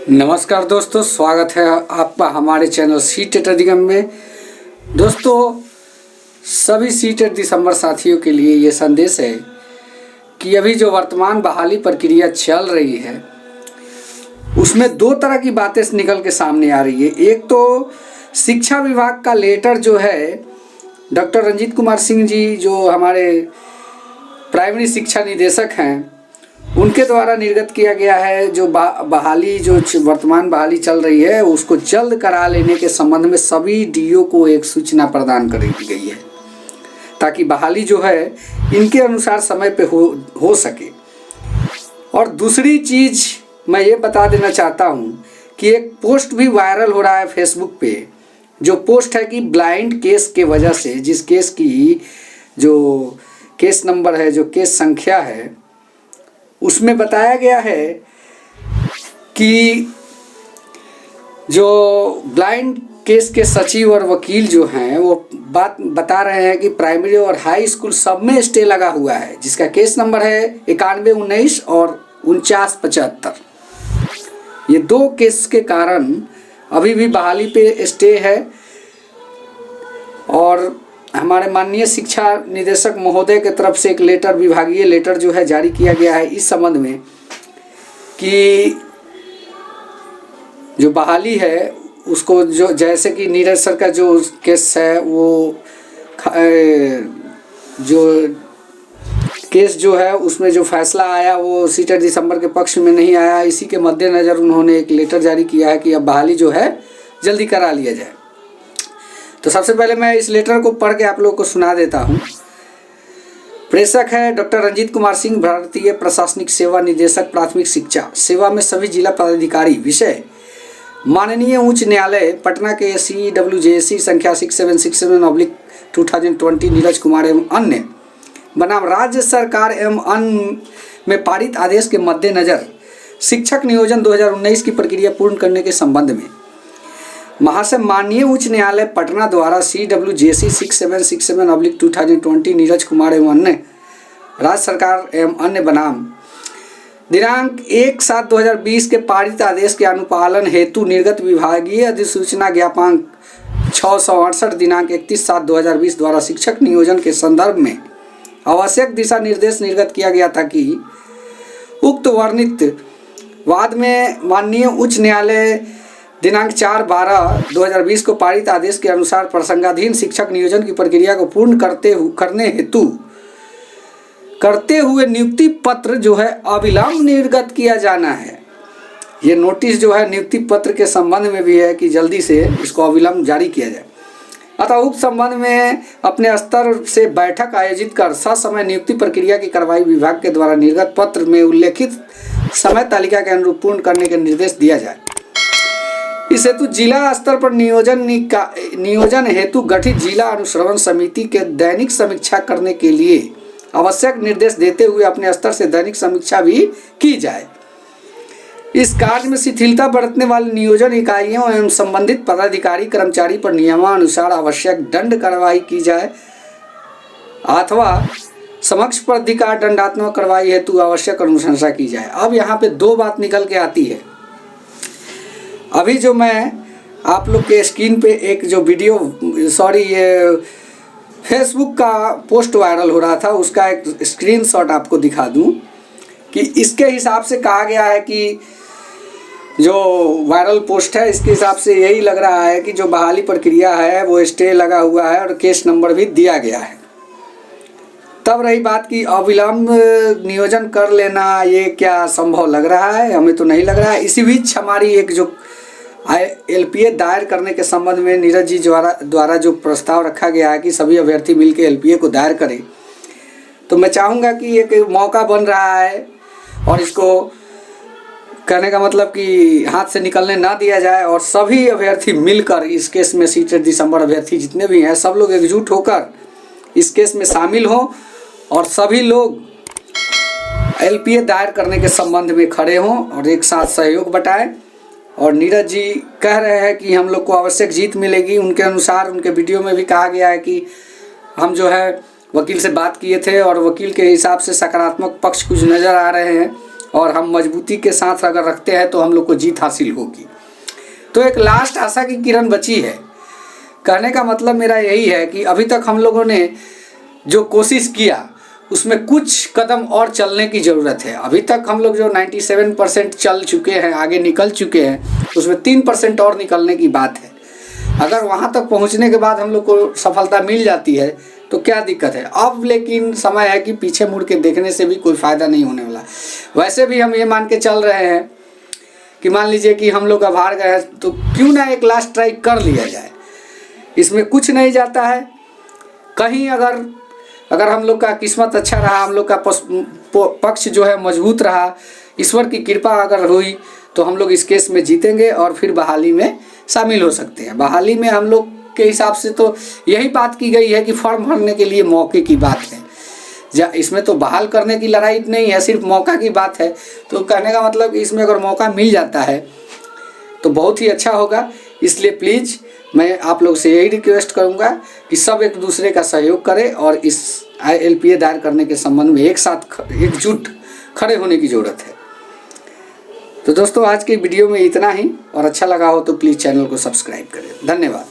नमस्कार दोस्तों, स्वागत है आपका हमारे चैनल सीटेट अधिगम में। दोस्तों, सभी सीटेट दिसंबर साथियों के लिए ये संदेश है कि अभी जो वर्तमान बहाली प्रक्रिया चल रही है उसमें दो तरह की बातें निकल के सामने आ रही है। एक तो शिक्षा विभाग का लेटर जो है, डॉक्टर रंजीत कुमार सिंह जी जो हमारे प्राइमरी शिक्षा निदेशक हैं, उनके द्वारा निर्गत किया गया है। जो बहाली जो वर्तमान बहाली चल रही है उसको जल्द करा लेने के संबंध में सभी डीओ को एक सूचना प्रदान कर दी गई है, ताकि बहाली जो है इनके अनुसार समय पे हो सके। और दूसरी चीज़ मैं ये बता देना चाहता हूँ कि एक पोस्ट भी वायरल हो रहा है फेसबुक पे, जो पोस्ट है कि ब्लाइंड केस के वजह से, जिस केस की जो केस नंबर है, जो केस संख्या है, उसमें बताया गया है कि जो ब्लाइंड केस के सचिव और वकील जो हैं वो बात बता रहे हैं कि प्राइमरी और हाई स्कूल सब में स्टे लगा हुआ है, जिसका केस नंबर है 9119 और 4975। ये दो केस के कारण अभी भी बहाली पे स्टे है। और हमारे माननीय शिक्षा निदेशक महोदय के तरफ से एक लेटर, विभागीय लेटर जो है जारी किया गया है इस संबंध में कि जो बहाली है उसको, जो जैसे कि नीरज सर का जो केस है वो जो केस जो है उसमें जो फैसला आया वो सीटेट दिसंबर के पक्ष में नहीं आया। इसी के मद्देनज़र उन्होंने एक लेटर जारी किया है कि अब बहाली जो है जल्दी करा लिया जाए। तो सबसे पहले मैं इस लेटर को पढ़ के आप लोगों को सुना देता हूँ। प्रेषक है डॉक्टर रंजीत कुमार सिंह, भारतीय प्रशासनिक सेवा निदेशक, प्राथमिक शिक्षा सेवा में सभी जिला पदाधिकारी। विषय: माननीय उच्च न्यायालय पटना के CWJC संख्या 6767/2020 नीरज कुमार एवं अन्य बनाम राज्य सरकार एवं अन्य में पारित आदेश के मद्देनजर शिक्षक नियोजन 2019 की प्रक्रिया पूर्ण करने के संबंध में महाशय माननीय उच्च न्यायालय पटना द्वारा CWJC 6767/2020 नीरज कुमार एवं अन्य राज्य सरकार एवं अन्य बनाम दिनांक 1/7/2020 के पारित आदेश के अनुपालन हेतु निर्गत विभागीय अधिसूचना ज्ञापांक 668 दिनांक 31/7/2020 द्वारा शिक्षक नियोजन के संदर्भ में आवश्यक दिशा निर्देश निर्गत किया गया था कि उक्त वर्णित वाद में माननीय उच्च न्यायालय दिनांक 4/12/2020 को पारित आदेश के अनुसार प्रसंगाधीन शिक्षक नियोजन की प्रक्रिया को पूर्ण करते हुए नियुक्ति पत्र जो है अविलंब निर्गत किया जाना है। ये नोटिस जो है नियुक्ति पत्र के संबंध में भी है कि जल्दी से इसको अविलंब जारी किया जाए। अतः उक्त संबंध में अपने स्तर से बैठक आयोजित कर ससमय नियुक्ति प्रक्रिया की कार्रवाई विभाग के द्वारा निर्गत पत्र में उल्लेखित समय तालिका के अनुरूप पूर्ण करने के निर्देश दिया जाए। इस हेतु जिला स्तर पर नियोजन हेतु गठित जिला अनुश्रवण समिति के दैनिक समीक्षा करने के लिए आवश्यक निर्देश देते हुए अपने स्तर से दैनिक समीक्षा भी की जाए। इस कार्य में शिथिलता बरतने वाले नियोजन इकाइयों एवं संबंधित पदाधिकारी कर्मचारी पर नियमानुसार आवश्यक दंड कार्रवाई की जाए अथवा समक्ष प्राधिकार दंडात्मक कार्रवाई हेतु आवश्यक अनुशंसा की जाए। अब यहाँ पे दो बात निकल के आती है। अभी जो मैं आप लोग के स्क्रीन पे एक जो वीडियो, ये फेसबुक का पोस्ट वायरल हो रहा था, उसका एक स्क्रीनशॉट आपको दिखा दूं कि इसके हिसाब से कहा गया है कि जो वायरल पोस्ट है इसके हिसाब से यही लग रहा है कि जो बहाली प्रक्रिया है वो स्टे लगा हुआ है और केस नंबर भी दिया गया है। तब रही बात कि अविलंब नियोजन कर लेना, ये क्या संभव लग रहा है? हमें तो नहीं लग रहा है। इसी बीच हमारी एक जो LPA दायर करने के संबंध में नीरज जी द्वारा जो प्रस्ताव रखा गया है कि सभी अभ्यर्थी मिलकर LPA को दायर करें, तो मैं चाहूँगा कि एक मौका बन रहा है और इसको कहने का मतलब कि हाथ से निकलने ना दिया जाए और सभी अभ्यर्थी मिलकर इस केस में सीटेट दिसंबर अभ्यर्थी जितने भी हैं सब लोग एकजुट होकर इस केस में शामिल हों और सभी लोग LPA दायर करने के संबंध में खड़े हों और एक साथ सहयोग बटाएं। और नीरज जी कह रहे हैं कि हम लोग को आवश्यक जीत मिलेगी। उनके अनुसार उनके वीडियो में भी कहा गया है कि हम जो है वकील से बात किए थे और वकील के हिसाब से सकारात्मक पक्ष कुछ नज़र आ रहे हैं और हम मजबूती के साथ अगर रखते हैं तो हम लोग को जीत हासिल होगी। तो एक लास्ट आशा की किरण बची है। कहने का मतलब मेरा यही है कि अभी तक हम लोगों ने जो कोशिश किया उसमें कुछ कदम और चलने की ज़रूरत है। अभी तक हम लोग जो 97% चल चुके हैं, आगे निकल चुके हैं, उसमें 3% और निकलने की बात है। अगर वहाँ तक पहुँचने के बाद हम लोग को सफलता मिल जाती है तो क्या दिक्कत है। अब लेकिन समय है कि पीछे मुड़ के देखने से भी कोई फ़ायदा नहीं होने वाला। वैसे भी हम ये मान के चल रहे हैं कि मान लीजिए कि हम लोग अब हार गए हैं तो क्यों ना एक लास्ट ट्राई कर लिया जाए, इसमें कुछ नहीं जाता है। कहीं अगर हम लोग का किस्मत अच्छा रहा, हम लोग का पक्ष जो है मजबूत रहा, ईश्वर की कृपा अगर हुई तो हम लोग इस केस में जीतेंगे और फिर बहाली में शामिल हो सकते हैं। बहाली में हम लोग के हिसाब से तो यही बात की गई है कि फॉर्म भरने के लिए मौके की बात है। इसमें तो बहाल करने की लड़ाई नहीं है, सिर्फ मौका की बात है। तो कहने का मतलब इसमें अगर मौका मिल जाता है तो बहुत ही अच्छा होगा। इसलिए प्लीज़ मैं आप लोग से यही रिक्वेस्ट करूंगा कि सब एक दूसरे का सहयोग करें और इस LPA दायर करने के संबंध में एक साथ एकजुट खड़े होने की ज़रूरत है। तो दोस्तों आज की वीडियो में इतना ही, और अच्छा लगा हो तो प्लीज़ चैनल को सब्सक्राइब करें। धन्यवाद।